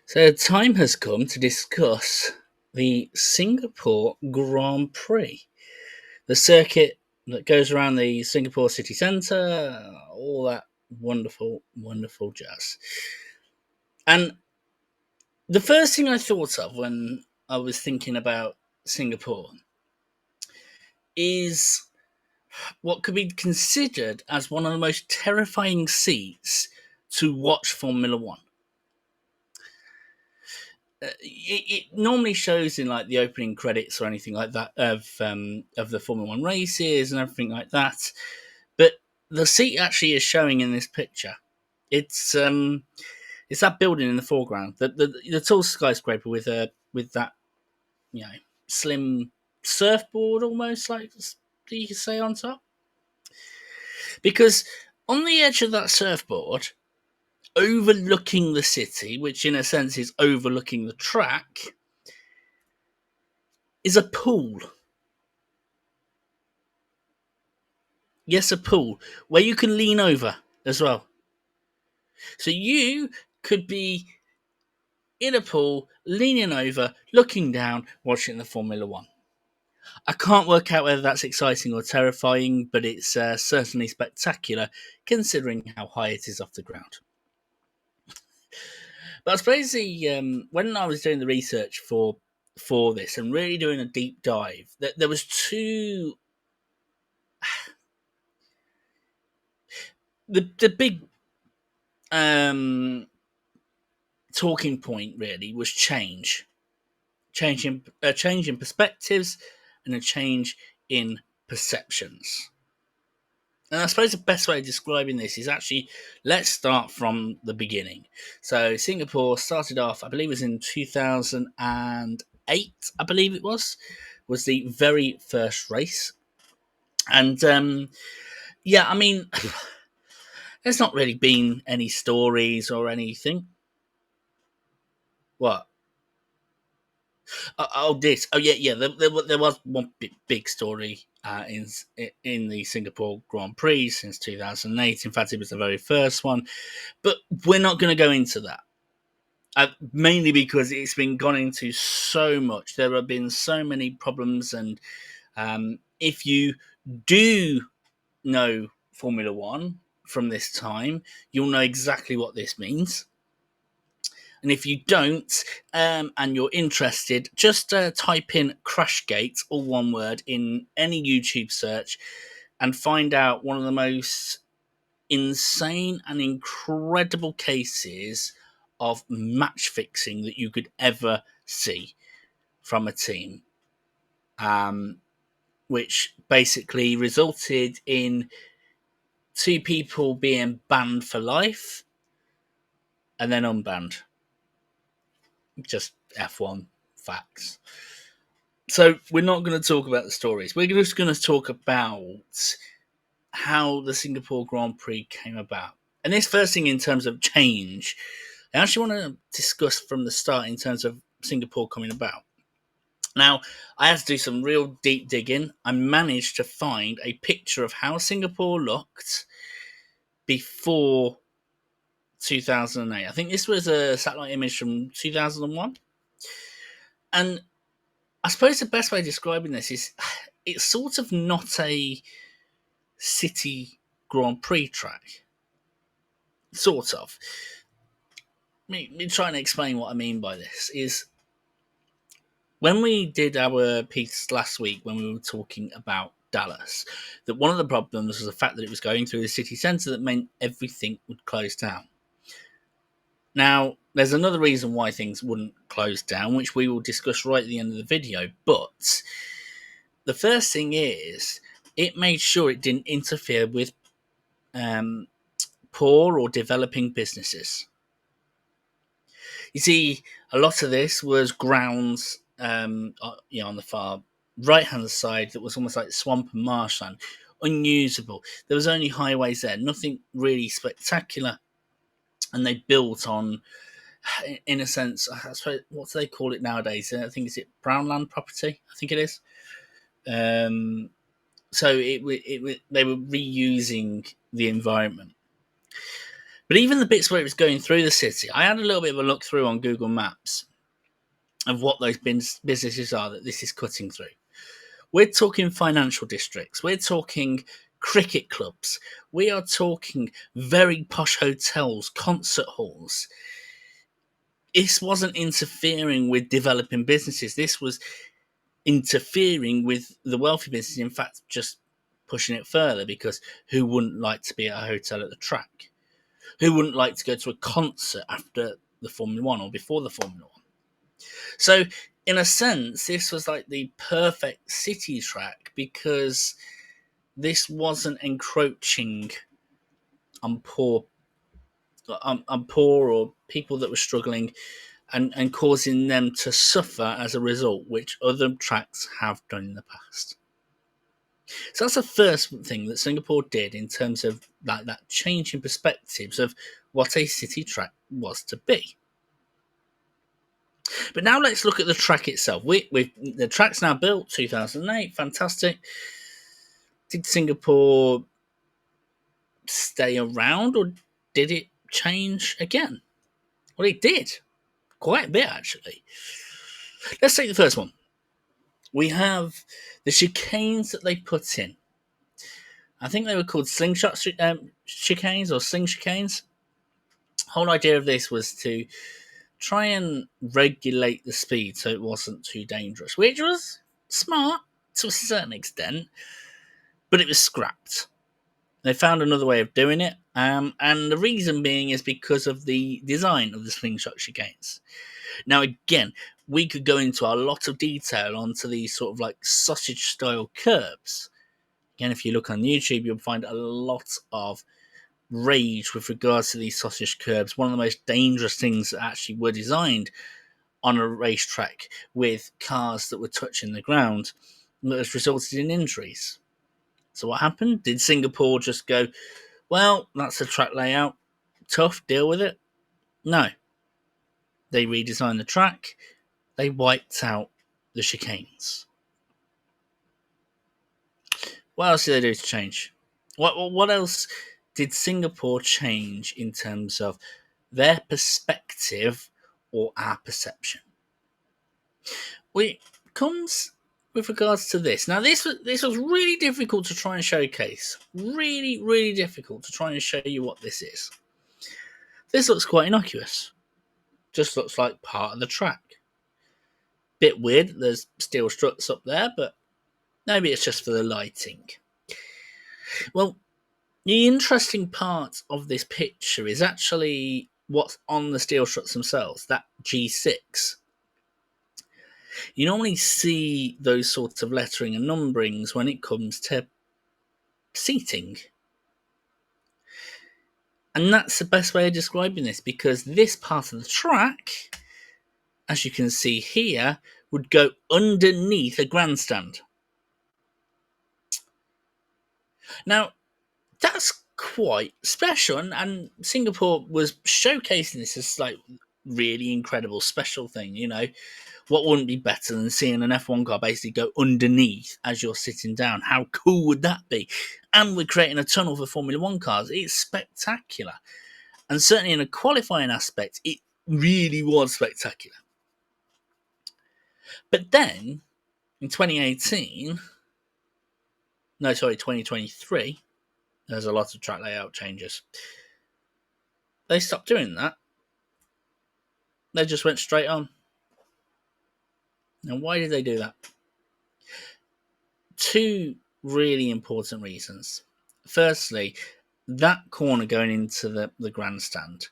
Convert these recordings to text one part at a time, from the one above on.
So, time has come to discuss the Singapore Grand Prix, the circuit that goes around the Singapore city centre, all that wonderful, wonderful jazz. And the first thing I thought of when I was thinking about Singapore is what could be considered as one of the most terrifying seats to watch Formula One. It normally shows in like the opening credits or anything like that of the Formula One races and everything like that, but the seat actually is showing in this picture. It's that building in the foreground, the tall skyscraper with that you know slim surfboard almost like you could say on top, because on the edge of that surfboard, overlooking the city, which in a sense is overlooking the track, is a pool. Yes, a pool where you can lean over as well. So you could be in a pool, leaning over, looking down, watching the Formula One. I can't work out whether that's exciting or terrifying, but it's certainly spectacular considering how high it is off the ground. But I suppose when I was doing the research for this and really doing a deep dive, there was two. The big um, talking point really was change in perspectives and a change in perceptions. And I suppose the best way of describing this is actually let's start from the beginning. So Singapore started off, I believe it was in 2008, I believe it was the very first race. And yeah, I mean, there's not really been any stories or anything. What? This. Oh, yeah, yeah. There was one big story in the Singapore Grand Prix since 2008. In fact, it was the very first one. But we're not going to go into that. Mainly because it's been gone into so much. There have been so many problems, and if you do know Formula One from this time, you'll know exactly what this means. And if you don't, and you're interested, just type in Crashgate, all one word, in any YouTube search and find out one of the most insane and incredible cases of match fixing that you could ever see from a team, um, which basically resulted in two people being banned for life and then unbanned. Just F1 facts. So we're not going to talk about the stories. We're just going to talk about how the Singapore Grand Prix came about. And this first thing in terms of change, I actually want to discuss from the start in terms of Singapore coming about. Now, I had to do some real deep digging. I managed to find a picture of how Singapore looked before 2008. I think this was a satellite image from 2001. And I suppose the best way of describing this is it's sort of not a city Grand Prix track. Sort of. Me trying to explain what I mean by this is when we did our piece last week, when we were talking about Dallas, that one of the problems was the fact that it was going through the city centre that meant everything would close down. Now, there's another reason why things wouldn't close down, which we will discuss right at the end of the video, but the first thing is it made sure it didn't interfere with um, poor or developing businesses. You see, a lot of this was grounds, on the far right hand side that was almost like swamp and marshland, unusable. There was only highways there, nothing really spectacular, and they built on, in a sense, I suppose, what do they call it nowadays? I think is it brown land property. I think it is. So they were reusing the environment. But even the bits where it was going through the city, I had a little bit of a look through on Google Maps of what those businesses are that this is cutting through. We're talking financial districts. We're talking cricket clubs. We are talking very posh hotels, concert halls. This wasn't interfering with developing businesses. This was interfering with the wealthy business. In fact, just pushing it further, because who wouldn't like to be at a hotel at the track? Who wouldn't like to go to a concert after the Formula One or before the Formula One? So, in a sense, this was like the perfect city track, because this wasn't encroaching on poor or people that were struggling, and causing them to suffer as a result, which other tracks have done in the past. So that's the first thing that Singapore did in terms of that change in perspectives of what a city track was to be. But now let's look at the track itself. The track's now built, 2008, fantastic. Did Singapore stay around, or did it change again? Well, it did. Quite a bit, actually. Let's take the first one. We have the chicanes that they put in. I think they were called slingshot chicanes or sling chicanes. The whole idea of this was to try and regulate the speed so it wasn't too dangerous, which was smart to a certain extent, but it was scrapped. They found another way of doing it, and the reason being is because of the design of the slingshot chicanes. Now, again, we could go into a lot of detail onto these sort of like sausage style curbs. Again, if you look on YouTube, you'll find a lot of rage with regards to these sausage curbs. One of the most dangerous things that actually were designed on a racetrack, with cars that were touching the ground, that has resulted in injuries. So what happened? Did Singapore just go, well, that's the track layout, tough, deal with it? No. They redesigned the track. They wiped out the chicanes. What else did they do to change? What else did Singapore change in terms of their perspective or our perception? Well, it comes with regards to this. Now, this was really difficult to try and showcase. Really, really difficult to try and show you what this is. This looks quite innocuous. Just looks like part of the track. Bit weird, there's steel struts up there, but maybe it's just for the lighting. Well, the interesting part of this picture is actually what's on the steel struts themselves, that G6. You normally see those sorts of lettering and numberings when it comes to seating. And that's the best way of describing this, because this part of the track, as you can see here, would go underneath a grandstand. Now, that's quite special, and Singapore was showcasing this as like really incredible special thing. What wouldn't be better than seeing an F1 car basically go underneath as you're sitting down? How cool would that be? And we're creating a tunnel for Formula One cars. It's spectacular, and certainly in a qualifying aspect, it really was spectacular. But then in 2023, there's a lot of track layout changes. They stopped doing that. They just went straight on. Now, why did they do that? Two really important reasons. Firstly, that corner going into the grandstand.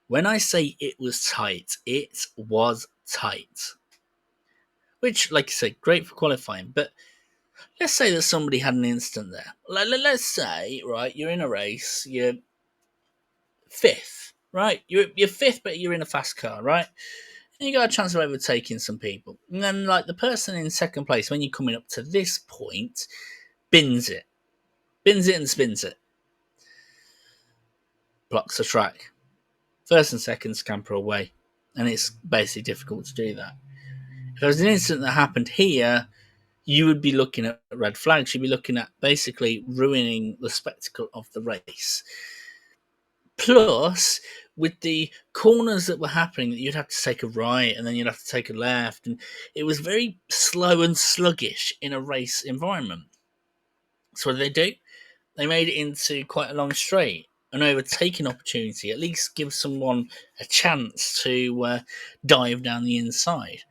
When I say it was tight, it was tight. Which, like I said, great for qualifying. But let's say that somebody had an incident there. Let's say, right, you're in a race, you're fifth, right? You're fifth, but you're in a fast car, right? And you got a chance of overtaking some people. And then, like, the person in second place, when you're coming up to this point, bins it and spins it. Blocks the track. First and second scamper away. And it's basically difficult to do that. If there was an incident that happened here, you would be looking at red flags. You'd be looking at basically ruining the spectacle of the race. Plus, with the corners that were happening, that you'd have to take a right and then you'd have to take a left, and it was very slow and sluggish in a race environment. So what did they do? They made it into quite a long straight, an overtaking opportunity. At least give someone a chance to dive down the inside,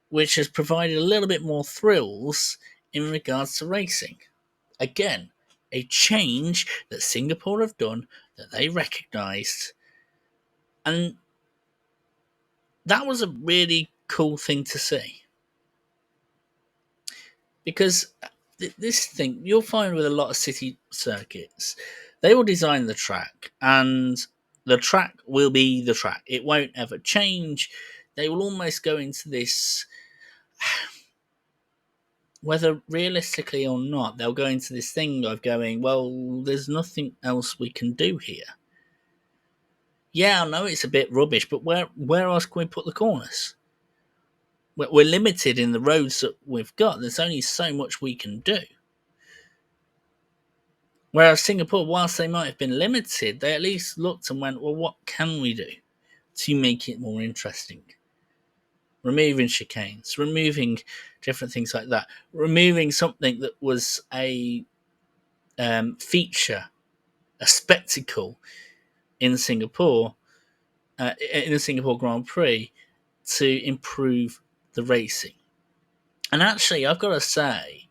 which has provided a little bit more thrills in regards to racing. Again, a change that Singapore have done, that they recognised, and that was a really cool thing to see. Because this thing, you'll find with a lot of city circuits, they will design the track, and the track will be the track. It won't ever change. They will almost go into this, whether realistically or not, they'll go into this thing of going, well, there's nothing else we can do here. Yeah, I know it's a bit rubbish, but where else can we put the corners? We're limited in the roads that we've got. There's only so much we can do. Whereas Singapore, whilst they might have been limited, they at least looked and went, well, what can we do to make it more interesting? Removing chicanes, removing different things like that, removing something that was a feature, a spectacle in Singapore, in the Singapore Grand Prix, to improve the racing. And actually, I've got to say,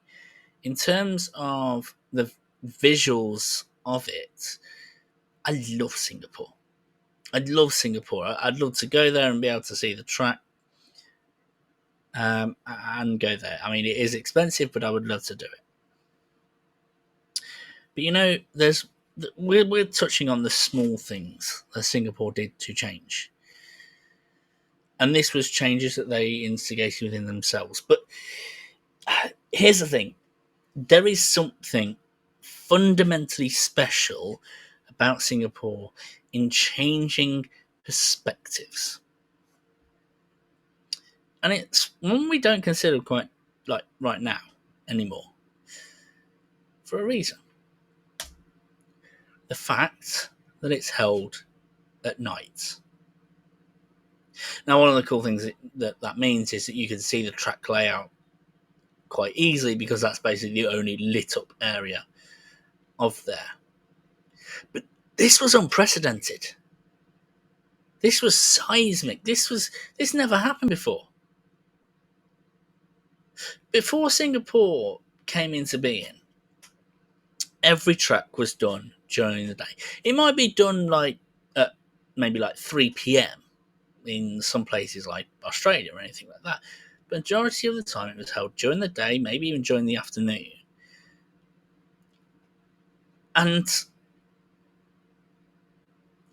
in terms of the visuals of it, I love Singapore. I'd love Singapore. I'd love to go there and be able to see the track, and go there. I mean, it is expensive, but I would love to do it. But we're touching on the small things that Singapore did to change, and this was changes that they instigated within themselves. But here's the thing: there is something fundamentally special about Singapore in changing perspectives. And it's one we don't consider quite like right now anymore, for a reason. The fact that it's held at night. Now, one of the cool things that means is that you can see the track layout quite easily, because that's basically the only lit up area of there. But this was unprecedented. This was seismic. This never happened before. Before Singapore came into being, every track was done during the day. It might be done like at maybe like 3 p.m. in some places like Australia or anything like that. But majority of the time it was held during the day, maybe even during the afternoon. And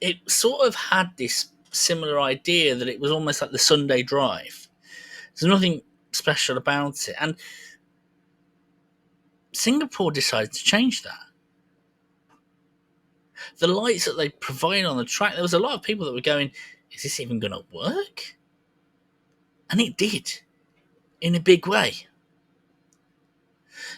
it sort of had this similar idea that it was almost like the Sunday drive. There's nothing special about it. And Singapore decided to change that. The lights that they provide on the track, there was a lot of people that were going, is this even going to work? And it did, in a big way.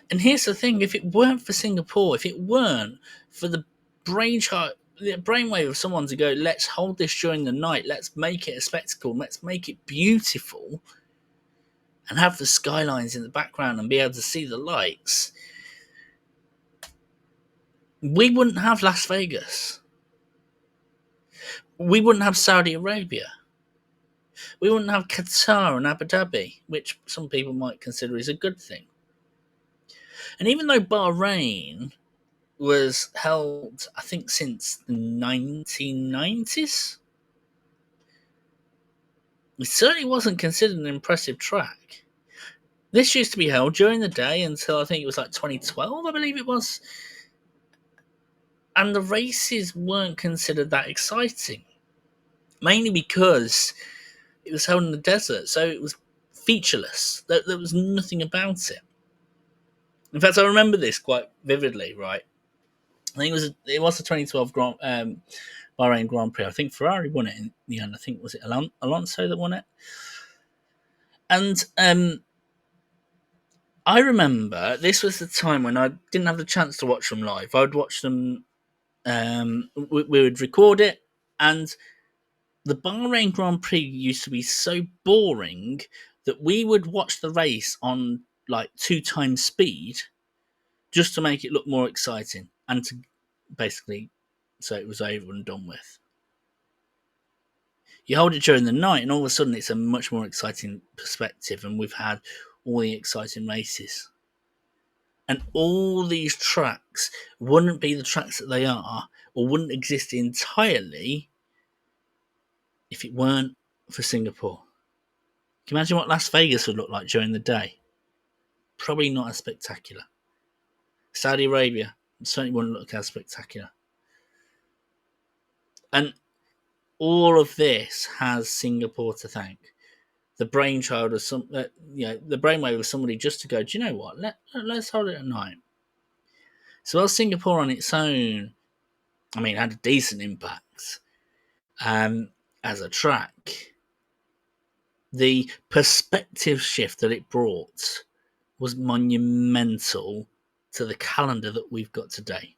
And here's the thing: if it weren't for Singapore, if it weren't for the brainwave of someone to go, let's hold this during the night, let's make it a spectacle, let's make it beautiful, and have the skylines in the background and be able to see the lights, we wouldn't have Las Vegas. We wouldn't have Saudi Arabia. We wouldn't have Qatar and Abu Dhabi, which some people might consider is a good thing. And even though Bahrain was held, I think, since the 1990s, it certainly wasn't considered an impressive track. This used to be held during the day until I think it was like 2012, I believe it was. And the races weren't considered that exciting, mainly because it was held in the desert, so it was featureless. There was nothing about it. In fact, I remember this quite vividly, right? I think it was the 2012 Bahrain Grand Prix. I think Ferrari won it in the end. I think, was it Alonso that won it? And I remember this was the time when I didn't have the chance to watch them live. I would watch them We would record it, and the Bahrain Grand Prix used to be so boring that we would watch the race on like 2 times speed just to make it look more exciting and to basically so it was over and done with. You hold it during the night, and all of a sudden it's a much more exciting perspective, and we've had all the exciting races. And all these tracks wouldn't be the tracks that they are, or wouldn't exist entirely if it weren't for Singapore. Can you imagine what Las Vegas would look like during the day? Probably not as spectacular. Saudi Arabia certainly wouldn't look as spectacular. And all of this has Singapore to thank. The brainchild of the brainwave of somebody just to go, do you know what? Let's hold it at night. So while Singapore on its own, I mean, had a decent impact as a track, the perspective shift that it brought was monumental to the calendar that we've got today.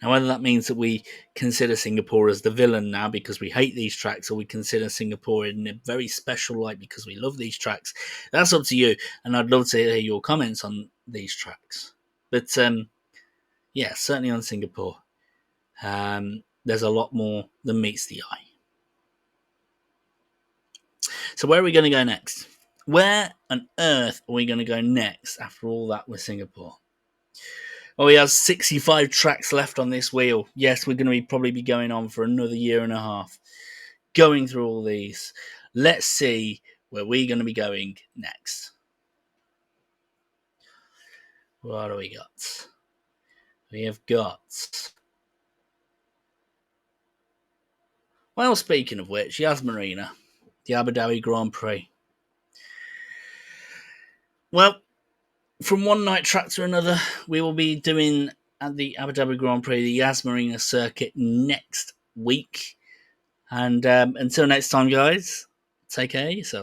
Now, whether that means that we consider Singapore as the villain now because we hate these tracks, or we consider Singapore in a very special light because we love these tracks, that's up to you. And I'd love to hear your comments on these tracks. But yeah, certainly on Singapore, there's a lot more than meets the eye. So where are we going to go next? Where on earth are we going to go next after all that with Singapore? Well, we have 65 tracks left on this wheel. Yes, we're going to probably be going on for another year and a half, going through all these. Let's see where we're going to be going next. What do we got? We have got... Well, speaking of which, Yas Marina, the Abu Dhabi Grand Prix. Well, from one night track to another, we will be doing at the Abu Dhabi Grand Prix the Yas Marina circuit next week. And until next time, guys, take care of yourself.